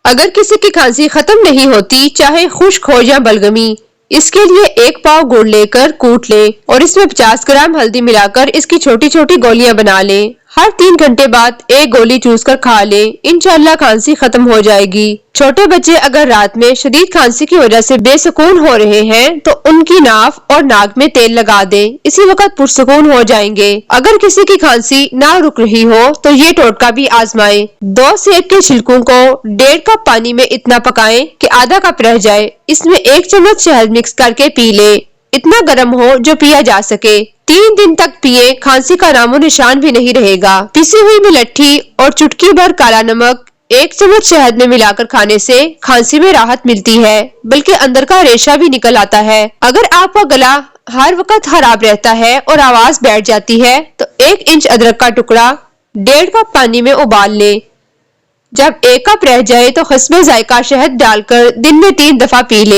اگر کسی کی کھانسی ختم نہیں ہوتی، چاہے خشک ہو یا بلغمی، اس کے لیے 1 پاؤ گڑ لے کر کوٹ لے اور اس میں 50 گرام ہلدی ملا کر اس کی چھوٹی چھوٹی گولیاں بنا لے۔ ہر 3 گھنٹے بعد 1 گولی چوس کر کھا لے، انشاءاللہ کھانسی ختم ہو جائے گی۔ چھوٹے بچے اگر رات میں شدید کھانسی کی وجہ سے بے سکون ہو رہے ہیں تو ان کی ناف اور ناک میں تیل لگا دیں، اسی وقت پرسکون ہو جائیں گے۔ اگر کسی کی کھانسی نہ رک رہی ہو تو یہ ٹوٹکا بھی آزمائیں۔ 2 سیب کے چھلکوں کو 1.5 کپ پانی میں اتنا پکائیں کہ آدھا کپ رہ جائے، اس میں 1 چمچ شہد مکس کر کے پی لے، اتنا گرم ہو جو پیا جا سکے۔ 3 دن تک پیے، کھانسی کا نام و نشان بھی نہیں رہے گا۔ پیسی ہوئی ملٹھی اور چٹکی بھر کالا نمک 1 چمچ شہد میں ملا کر کھانے سے کھانسی میں راحت ملتی ہے، بلکہ اندر کا ریشہ بھی نکل آتا ہے۔ اگر آپ کا گلا ہر وقت خراب رہتا ہے اور آواز بیٹھ جاتی ہے تو 1 انچ ادرک کا ٹکڑا 1.5 کپ پانی میں ابال لے، جب 1 کپ رہ جائے تو حسب ذائقہ شہد ڈال کر دن میں 3 دفعہ پی لے۔